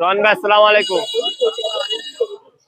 রোহন ভাই, আসসালামু আলাইকুম।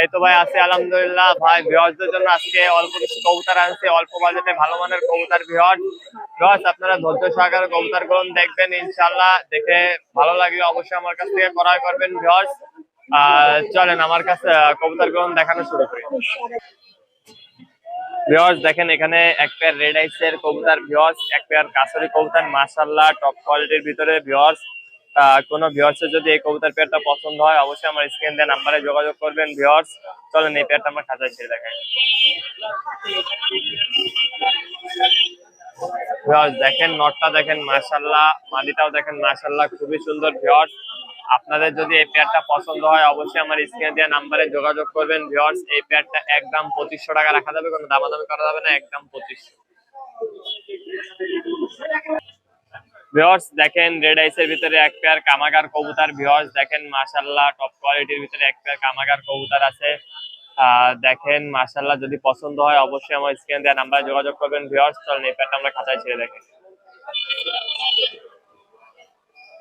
এই তো ভাই আছি আলহামদুলিল্লাহ। ভাই ভিউয়ারদের জন্য আজকে অল্প কিছু কবুতর আনছি, অল্প বাজেটে ভালো মানের কবুতর। ভিউয়ার্স আপনারা ধৈর্য সহকারে কবুতর গুলো দেখবেন, ইনশাআল্লাহ দেখে ভালো লাগলে অবশ্যই আমার কাছ থেকে ক্রয় করবেন। ভিউয়ার্স চলেন আমার কাছে কবুতর গুলো দেখানো শুরু করি। ভিউয়ার্স দেখেন, এখানে এক পেয়ার রেড আইসের কবুতর। ভিউয়ার্স এক পেয়ার কাছারি কবুতর, মাশাআল্লাহ টপ কোয়ালিটির ভিতরে। ভিউয়ার্স কোনো ভিউয়ার্সের যদি এই কবুতর পেয়ারটা পছন্দ হয় অবশ্যই আমার স্ক্রিন দেওয়া নাম্বারে যোগাযোগ করবেন। ভিউয়ার্স চলেন এই পেয়ারটা আমরা খাঁচায় ছেড়ে দেখাই। ভিউয়ার্স দেখেন, নটটা দেখেন মাশাআল্লাহ, মাদিটাও দেখেন মাশাআল্লাহ, খুবই সুন্দর। ভিউয়ার্স আপনাদের যদি এই পেয়ারটা পছন্দ হয় অবশ্যই আমার স্ক্রিনে দেওয়া নাম্বারে যোগাযোগ করবেন। ভিউয়ার্স এই পেয়ারটা একদম 2500 টাকা রাখা যাবে, কোনো দামাদামি করা যাবে না, একদম 2500। ভিউয়ার্স দেখেন, রেড আইসের ভিতরে এক পেয়ার কামাগার কবুতর। ভিউয়ার্স দেখেন মাশাআল্লাহ টপ কোয়ালিটির ভিতরে এক পেয়ার কামাগার কবুতর আছে। দেখেন মাশাআল্লাহ, যদি পছন্দ হয় অবশ্যই আমার স্ক্রিনে দেওয়া নাম্বারে যোগাযোগ করবেন। ভিউয়ার্স চলেন এই পেয়ারটা আমরা খাঁচায় ছেড়ে দেখেন।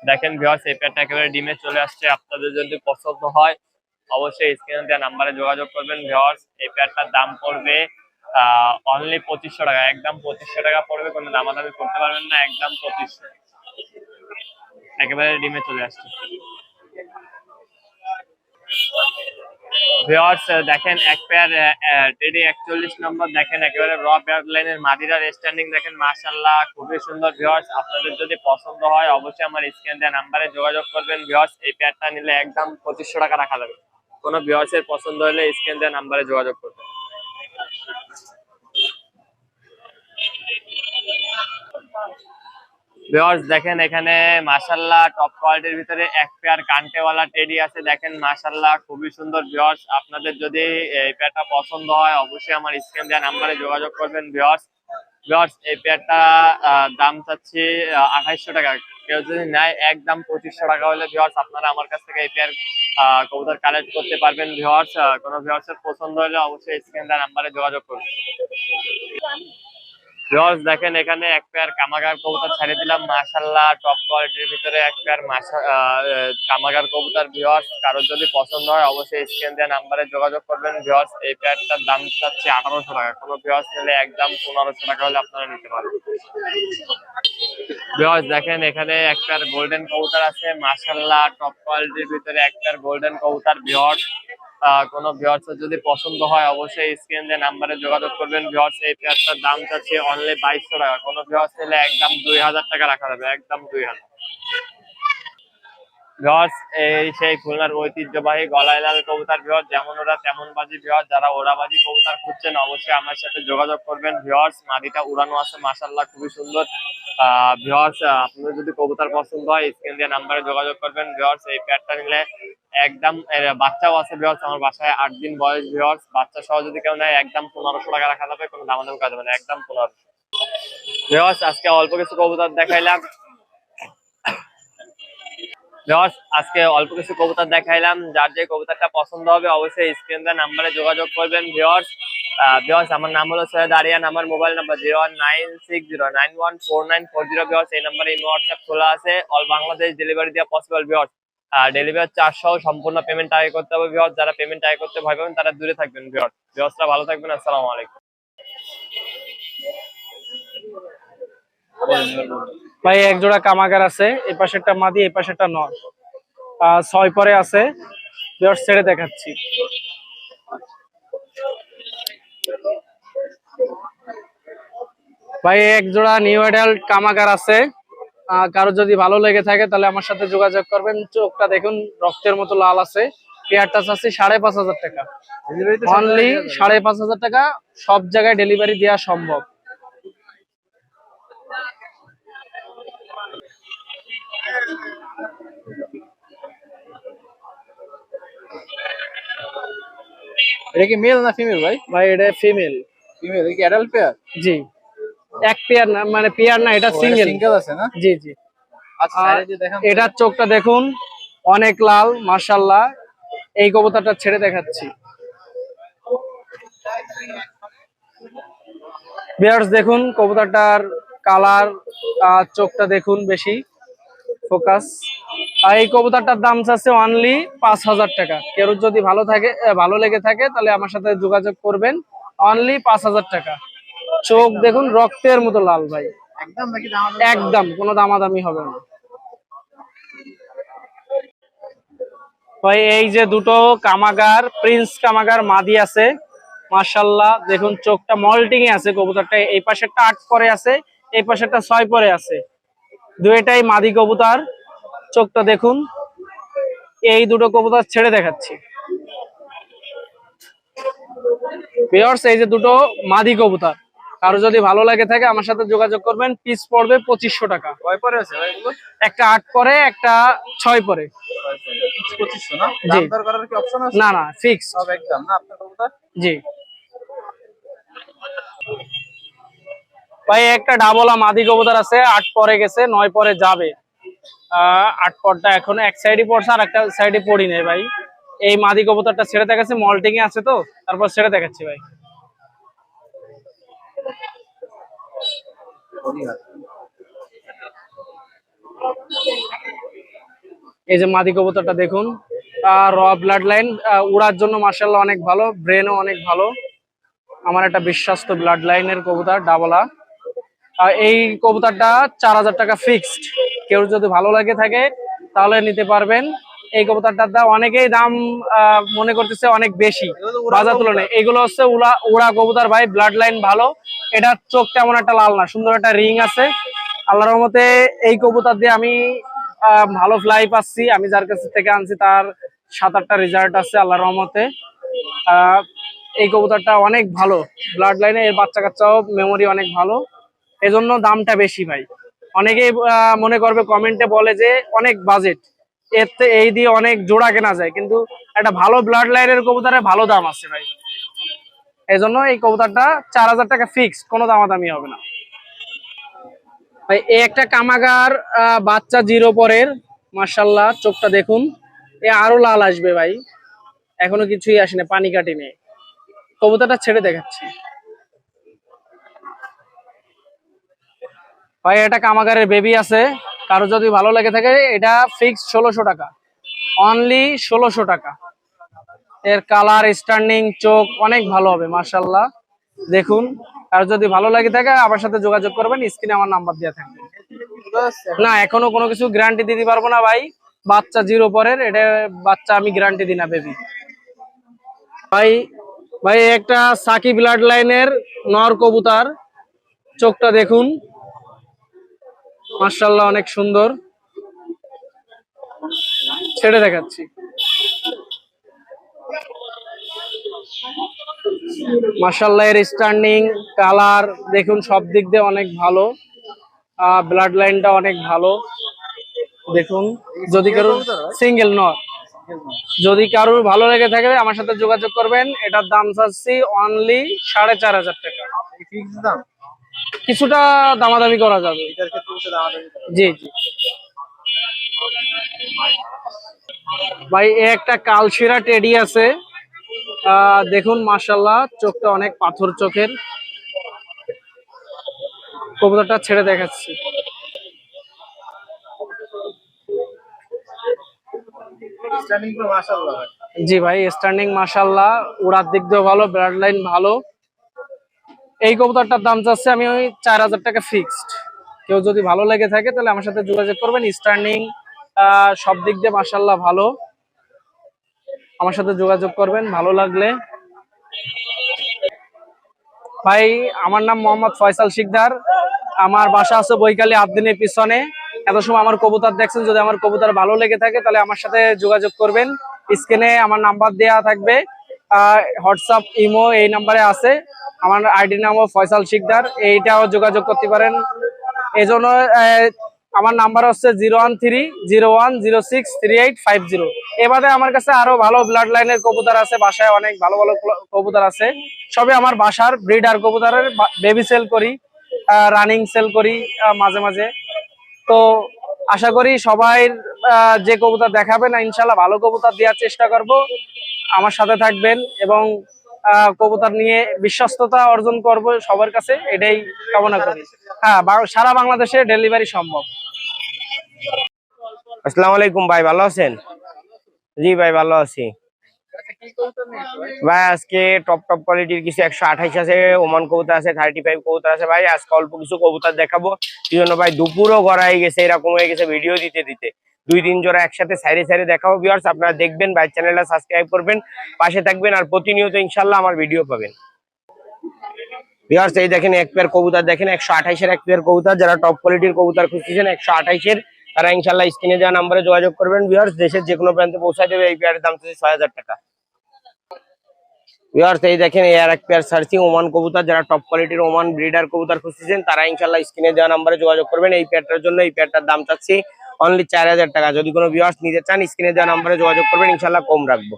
দেখেন ভিউয়ার্স এই পেয়ারটা একেবারে ডিমে চলে আসছে। আপনাদের যদি পছন্দ হয় অবশ্যই স্ক্রিনে দেওয়া নাম্বারে যোগাযোগ করবেন। ভিউয়ার্স এই পেয়ারটার দাম পড়বে অনলি 2500 টাকা, একদম 2500 টাকা পড়বে, কোনো দামাদামি করতে পারবেন না, একদম 2500। একেবারে ডিমে চলে আসছে। ভিউয়ার্স দেখেন এক পেয়ার টেডি 41 নম্বর, দেখেন একেবারে র ব্লাড লাইনের মাদিরা স্ট্যান্ডিং, দেখেন মাশাআল্লাহ খুবই সুন্দর। ভিউয়ার্স আপনাদের যদি পছন্দ হয় অবশ্যই আমার স্ক্রিনে দেওয়া নাম্বারে যোগাযোগ করবেন। ভিউয়ার্স এই পেয়ারটা নিলে একদম 2500 টাকা রাখা যাবে, কোনো ভিউয়ার্সের পছন্দ হলে স্ক্রিনে দেওয়া নাম্বারে যোগাযোগ করবেন। ভিউয়ার্স দেখেন এখানে মাশাআল্লাহ টপ কোয়ালিটির ভিতরে এক পেয়ার কান্টেওয়ালা টেডি আছে, দেখেন মাশাআল্লাহ খুবই সুন্দর। ভিউয়ার্স আপনাদের যদি এই পেয়ারটা পছন্দ হয় অবশ্যই আমার স্ক্রিন দেওয়া নাম্বারে যোগাযোগ করবেন। ভিউয়ার্স এই পেয়ারটা দাম চাচ্ছি 2800 টাকা, কেউ যদি নেয় একদম 2500 টাকা হলে ভিউয়ার্স আপনারা আমার কাছ থেকে এই পেয়ার কবুতর কালেক্ট করতে পারবেন। ভিউয়ার্স কোনো ভিউয়ার্সের পছন্দ হলে অবশ্যই স্ক্রিন দেওয়া নাম্বারে যোগাযোগ করবেন। ভিউয়ার্স দেখেন এখানে এক পেয়ার কামাগার কবুতর ছেড়ে দিলাম, মাশাআল্লাহ টপ কোয়ালিটির ভিতরে এক পেয়ার কামাগার কবুতর। ভিউয়ার্স কারোর যদি পছন্দ হয় অবশ্যই স্ক্রিন দেওয়া নাম্বারে যোগাযোগ করবেন। ভিউয়ার্স এই পেয়ারটার দাম চাচ্ছে 1800 টাকা, কোনো ভিউয়ার্স নিলে একদম 1500 টাকা হলে আপনারা নিতে পারবেন। ভিউয়ার্স দেখেন এখানে এক পেয়ার গোল্ডেন কবুতর আছে, মাশাআল্লাহ টপ কোয়ালিটির ভিতরে এক পেয়ার গোল্ডেন কবুতর। ভিউয়ার্স কোনো ভিউয়ার্স যদি পছন্দ হয় অবশ্যই স্ক্রিন দিয়ে নাম্বারে যোগাযোগ করবেন। ভিউয়ার্স এই পেয়ারটার দাম চাচ্ছে অনলি 2200 টাকা, কোনো ভিউয়ার্স নিলে একদম 2000 টাকা রাখা যাবে, একদম 2000। ভিউয়ার্স এই সেই খুলনার ঐতিহ্যবাহী গলায় লাল কবুতর। ভিউয়ার্স যেমন ওরা তেমন বাজি। ভিউয়ার্স যারা ওরাবাজি কবুতর খুঁজছেন অবশ্যই আমার সাথে যোগাযোগ করবেন। ভিউয়ার্স মাদিটা উড়ানো আছে মাশাআল্লাহ খুবই সুন্দর। ভিউয়ার্স আপনাদের যদি কবুতর পছন্দ হয় স্ক্রিন দিয়ে নাম্বারে যোগাযোগ করবেন। ভিউয়ার্স এই পেয়ারটা নিলে একদম বাচ্চাও আছে। ভিউয়ার্স আমার বাসায় 8 দিন বয়স। ভিউয়ার্স বাচ্চা সহ যদি কেউ নেয় একদম 1500 টাকা রাখা যাবে, কোনো দামাদামি করা যাবে না, একদম 1500। ভিউয়ার্স আজকে অল্প কিছু কবুতর দেখাইলাম। যার যে কবুতরটা পছন্দ হবে অবশ্যই স্ক্রিন দেওয়া নাম্বারে যোগাযোগ করবেন। ভিউয়ার্স আমার নাম হলো সৈয়দ আরিয়ান, আমার মোবাইল নাম্বার 01960914940। ভিউয়ার্স এই নাম্বারে হোয়াটসঅ্যাপ খোলা আছে, অল বাংলাদেশ ডেলিভারি দেওয়া পসিবল। ভিউয়ার্স ডেলিভারি চার্জ সহ সম্পূর্ণ পেমেন্ট আগে করতে হবে। ভিউয়ার্স যারা পেমেন্ট আগে করতে ভয় পাবেন তারা দূরে থাকবেন। ভিউয়ার্সটা ভালো থাকবেন, আসসালামু আলাইকুম। ভাই এক জোড়া কামাগার আছে, এই পাশেরটা মাদি এই পাশেরটা নর, 6 পরে আছে। ছেড়ে দেখাচ্ছি। ভাই এক জোড়া নিউ অ্যাডাল্ট কামাগার আছে, কারো যদি ভালো লেগে থাকে তাহলে আমার সাথে যোগাযোগ করবেন। চোখটা দেখুন রক্তের মতো লাল আছে। পেয়ারটা আছে 5500 টাকা, অনলি 5500 টাকা। সব জায়গায় ডেলিভারি দেওয়া সম্ভব। এটা কি মেল না ফিমেল ভাই? ভাই এটা ফিমেল। ফিমেল কি অ্যাডাল্ট পেয়ার? জি, এক পেয়ার না, মানে পেয়ার না, এটা সিঙ্গেল। সিঙ্গেল আছে না? জি জি। আচ্ছা সাইডে দেখেন, এটার চোখটা দেখুন অনেক লাল মাশাআল্লাহ। এই কবুতরটা ছেড়ে দেখাচ্ছি। ভিউয়ার্স দেখুন কবুতরটার কালার, চোখটা দেখুন, বেশি ফোকাস। আর এই কবুতরটার দাম চাচ্ছে অনলি 5,000 টাকা। কেউ যদি ভালো লেগে থাকে তাহলে আমার সাথে যোগাযোগ করবেন। অনলি 5,000 টাকা। চোখ দেখুন রক্তের মতো লাল ভাই, একদম নাকি দাম? একদম কোনো দামাদামি হবে না ভাই। এই যে দুটো কামাগার, প্রিন্স কামাগার মাদি আছে, মাশাআল্লাহ দেখুন চোখটা মল্টিং এ আছে। কবুতরটা এই পাশেরটা 8 পরে আছে, এই পাশেরটা 6 পরে আছে। দুইটাই মাদি কবুতর। চোখটা দেখুন। এই দুটো কবুতর ছেড়ে দেখাচ্ছি ভিউয়ার্স। এই যে দুটো মাদি কবুতর, কারো যদি ভালো লাগে থাকে আমার সাথে যোগাযোগ করবেন। পিস পড়বে 2500 টাকা। কয় পরে আছে ভাই এগুলো? একটা 8 পরে, একটা 6 পরে। 2500 না? জি। দাম দর করার কি অপশন আছে? না না, ফিক্স। সব একদম না আপনার কবুতর? জি ভাই, একটা ডাবলা মাদি কবুতর আছে, 8 পরে গেছে, 9 পরে যাবে। 8 পরটা এখনো এক সাইডে পড়ছে, আর একটা সাইডে পড়ি নাই ভাই। এই মাদি কবুতরটা ছেড়ে দেখাচ্ছে, মল্টিং এ আছে তো, তারপর ছেড়ে দেখাচ্ছি ভাই। এই যে মাদি কবুতরটা দেখুন, র ব্লাড লাইন, উড়ার জন্য মাশাআল্লাহ অনেক ভালো, ব্রেনও অনেক ভালো। আমার একটা বিশ্বস্ত ব্লাড লাইনের কবুতর ডাবলা। এই কবুতরটা 4,000 টাকা ফিক্সড। কেউ যদি ভালো লাগে থাকে তাহলে নিতে পারবেন। এই কবুতরটার দাম অনেকেই দাম মনে করতেছে অনেক বেশি বাজার তুলনায়। এগুলো হচ্ছে উড়া কবুতর ভাই, ব্লাড লাইন ভালো। এটার চোখ তেমন একটা লাল না, সুন্দর একটা রিং আছে। আল্লাহর রহমতে এই কবুতর দিয়ে আমি ভালো ফ্লাই পাচ্ছি। আমি যার কাছ থেকে আনছি তার 7-8টা রেজাল্ট আছে আল্লাহর রহমতে। এই কবুতরটা অনেক ভালো ব্লাড লাইনে, এর বাচ্চা কাচ্চাও মেমোরি অনেক ভালো, এজন্য দামটা বেশি ভাই। অনেকেই মনে করবে, কমেন্টে বলে যে অনেক বাজেট, এতে এই দিয়ে অনেক জোড়া কেনা যায়, কিন্তু একটা ভালো ব্লাড লাইনের কবুতরের ভালো দাম আছে ভাই। এজন্য এই কবুতরটা 4,000 টাকা ফিক্সড, কোনো দামাদামি হবে না ভাই। এই একটা কামাগার বাচ্চা 0 পরের, মাশাআল্লাহ চোখটা দেখুন। এ আরো লাল আসবে ভাই, এখনো কিছুই আসেনি, পানি কাটিনি। কবুতরটা ছেড়ে দেখাচ্ছি ভাই। এটা কামাগারের বেবি আছে, কারো যদি ভালো লাগে থাকে এটা ফিক্সড 1600 টাকা, অনলি 1600 টাকা। এর কালার, স্টার্নিং, চোখ অনেক ভালো হবে মাশাআল্লাহ দেখুন। কারো যদি ভালো লাগে থাকে আমার সাথে যোগাযোগ করবেন, স্ক্রিনে আমার নাম্বার দেওয়া থাকবে। না, এখনো কোনো কিছু গ্যারান্টি দিতে পারবো না ভাই। বাচ্চা 0 পরের, এটা বাচ্চা আমি গ্যারান্টি দিই না বেবি ভাই। ভাই একটা সাকি ব্লাড লাইনের নর কবুতর, চোখটা দেখুন মাশাআল্লাহ অনেক সুন্দর। ছেড়ে দেখাচ্ছি মাশাআল্লাহ। এর স্টার্নিং, কালার দেখুন, সব দিক দিয়ে অনেক ভালো। ব্লাড লাইনটা অনেক ভালো দেখুন। যদি কারো সিঙ্গেল নর, যদি কারোর ভালো লেগে থাকে আমার সাথে যোগাযোগ করবেন। এটার দাম চাচ্ছি অনলি 4,500 টাকা। ফিক্সড দাম? কিছুটা দামাদামি করা যাবে। এটার ক্ষেত্রে কিছু দামাদামি করা যাবে? জি জি ভাই। এ একটা কালশিরা টেডি আছে, দেখুন মাশাআল্লাহ চোখটা অনেক পাথর চোখের। কবুতরটা ছেড়ে দেখাচ্ছি স্ট্যান্ডিং তো মাশাআল্লাহ ভাই। জি ভাই, স্টার্নিং মাশাআল্লাহ, উড়ার দিক দিয়েও ভালো, ব্লাড লাইন ভালো। এই কবুতরটার দাম চাচ্ছে আমি ওই 4,000 টাকা ফিক্সড। কেউ যদি ভালো লেগে থাকে তাহলে আমার সাথে যোগাযোগ করবেন। স্টার্নিং সব দিক দিয়ে মাশাআল্লাহ ভালো, আমার সাথে যোগাযোগ করবেন ভালো লাগলে ভাই। আমার নাম মোহাম্মদ ফয়সাল শিকদার, আমার বাসা আছে বৈকালী আবদিনের পিছনে। এত সময় আমার কবুতর দেখছেন, যদি আমার কবুতর ভালো লেগে থাকে তাহলে আমার সাথে যোগাযোগ করবেন। স্ক্রিনে আমার নাম্বার দেওয়া থাকবে, হোয়াটসঅ্যাপ, ইমো এই নাম্বারে আছে। আমার আইডি নামও ফয়সাল শিকদার, এইটাও যোগাযোগ করতে পারেন। এই জন্য আমার নাম্বার হচ্ছে 01301063850। এবারে আমার কাছে আরো ভালো ব্লাড লাইনের কবুতর আছে, বাসায় অনেক ভালো ভালো কবুতর আছে। সবে আমার বাসার ব্রিডার কবুতরের বেবি সেল করি, রানিং সেল করি মাঝে মাঝে। তো আশা করি সবাই যে কবুতর দেখাবেন ইনশাল্লাহ ভালো কবুতর দেওয়ার চেষ্টা করব। আমার সাথে থাকবেন এবং কবুতর নিয়ে বিশ্বস্ততা অর্জন করব সবার কাছে, এটাই কামনা করি। হ্যাঁ, সারা বাংলাদেশে ডেলিভারি সম্ভব। আসসালামু আলাইকুম ভাই, ভালো আছেন? জি ভাই, ভালো আছি ভাই। আজকে টপ টপ কোয়ালিটির কিছু 128 আছে, ওমান কবুতর আছে, 35 কবুতর আছে ভাই। আজকে অল্প কিছু কবুতর দেখাবো, এই জন্য ভাই দুপুরও গড়াই গেছে, এরকম হয়ে গেছে ভিডিও দিতে দিতে। 2-3 জোড়া একসাথে সাইডে সাইডে দেখাবো ভিউয়ার্স, আপনারা দেখবেন, ভাই চ্যানেলটা সাবস্ক্রাইব করবেন, পাশে থাকবেন, আর প্রতিনিয়ত ইনশাল্লাহ আমার ভিডিও পাবেন ভিউয়ার্স। এই দেখেন এক পেয়ার কবুতর, দেখেন 128-এর এক পেয়ার কবুতর। যারা টপ কোয়ালিটির কবুতর খুঁজতেছেন 128-এর, তারা ইনশাল্লাহ স্ক্রিনে দেওয়া নাম্বারে যোগাযোগ করবেন ভিউয়ার্স। দেশের যে কোনো প্রান্তে পৌঁছায় দেবে। এই পেয়ারের দাম হচ্ছে 6000 টাকা ভিউয়ার্স। এই দেখেন এই আর এক পেয়ার সার্চিং ওমান কবুতর। যারা টপ কোয়ালিটির ওমান ব্রিডার কবুতর খুঁজতেছেন, তারা ইনশাল্লাহ স্ক্রিনে দেওয়া নাম্বারে যোগাযোগ করবেন এই পেয়ারটার জন্য। এই পেয়ারটার দাম চাচ্ছি অনলি 4000 টাকা। যদি কোনো ভিউয়ার্স নিতে চান, স্ক্রিনে দেওয়া নাম্বারে যোগাযোগ করবেন, ইনশাল্লাহ কম রাখবো।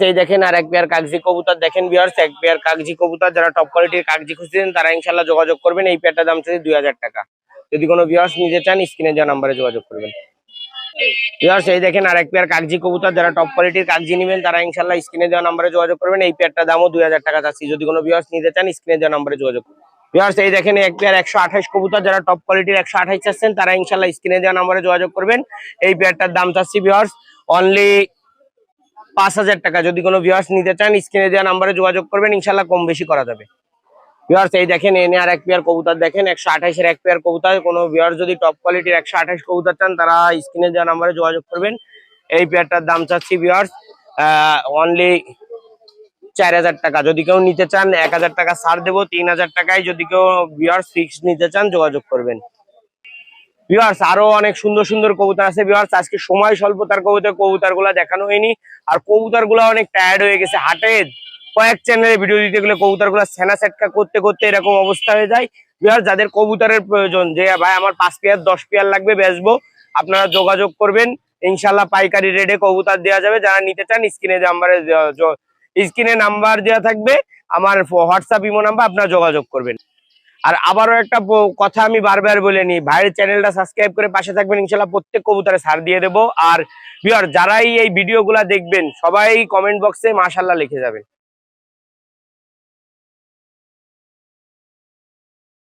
এই দেখেন আর এক পেয়ার কাগজি কবুতর, দেখেন ভিউয়ার্স এক পেয়ার কাগজি কবুতর। যারা টপ কোয়ালিটির কাগজি খুঁজতেছেন, তারা ইনশাল্লাহ যোগাযোগ করবেন। এই পেয়ারটার দাম চাচ্ছি 2000 টাকা। যদি কোনো ভিউয়ার্স নিতে চান, স্ক্রিনে দেওয়া নাম্বারে যোগাযোগ করবেন ভিউয়ার্স। এই দেখেন আর এক পেয়ার কাগজি কবুতর। যারা টপ কোয়ালিটির কাগজি নেবেন, তারা ইনশাল্লাহ স্ক্রিনে দেওয়া নাম্বারে যোগাযোগ করবেন। এই পেয়ারটার দামও 2000 টাকা চাচ্ছি। যদি কোনো ভিউয়ার্স নিতে চান, স্ক্রিনে দেওয়া নাম্বারে যোগাযোগ করবেন ভিউয়ার্স। এই দেখেন এক পেয়ার 128 কবুতর। যারা টপ কোয়ালিটির 128 চাচ্ছেন, তারা ইনশাল্লাহ স্ক্রিনে দেওয়া নাম্বারে যোগাযোগ করবেন। এই পেয়ারটার দাম চাচ্ছি ভিউয়ার্স অনলি 5000 টাকা। যদি কোনো ভিউয়ার্স নিতে চান, স্ক্রিনে দেওয়া নাম্বারে যোগাযোগ করবেন, ইনশাল্লাহ কম বেশি করা যাবে ভিউয়ার্স। এই দেখেন এনে আর এক পেয়ার কবুতর, দেখেন 128-এর এক পেয়ার কবুতর। কোনো ভিউয়ার্স যদি টপ কোয়ালিটির 128 কবুতর চান, তারা স্ক্রিনে দেওয়া নাম্বারে যোগাযোগ করবেন। এই পেয়ারটার দাম চাচ্ছি ভিউয়ার্স অনলি 4000 টাকা। যদি কেউ নিতে চান, 1000 টাকা ছাড় দেবো, 3000 টাকায়। যদি কেউ ভিউয়ার্স ফিক্সড নিতে চান, যোগাযোগ করবেন ভিউয়ার্স। আরো অনেক সুন্দর সুন্দর কবুতর আছে ভিউয়ার্স। আজকে সময় স্বল্পতার কবুতর গুলা দেখানো হয়নি, আর কবুতর গুলা অনেক টায়ার্ড হয়ে গেছে। হাটে কয়েক চ্যানেলে ভিডিও দিতে গেলে কবুতর গুলা সেনা সেটকা করতে করতে এরকম অবস্থা হয়ে যায় ভিউয়ার্স। যাদের কবুতরের প্রয়োজন, যে ভাই আমার 5 পেয়ার 10 পেয়ার লাগবে বেচবো, আপনারা যোগাযোগ করবেন, ইনশাল্লাহ পাইকারি রেটে কবুতর দেওয়া যাবে। যারা নিতে চান, স্ক্রিনে নাম্বার দেওয়া থাকবে, আমার হোয়াটসঅ্যাপ ইমো নাম্বার, আপনারা যোগাযোগ করবেন। আর আবারও একটা কথা আমি বারবার বলে নিই, ভাইয়ের চ্যানেলটা সাবস্ক্রাইব করে পাশে থাকবেন, ইনশাল্লাহ প্রত্যেক কবুতরে ছাড় দিয়ে দেবো। আর ভিউয়ার যারাই এই ভিডিওগুলা দেখবেন, সবাই কমেন্ট বক্সে মাশাআল্লাহ লিখে যাবেন।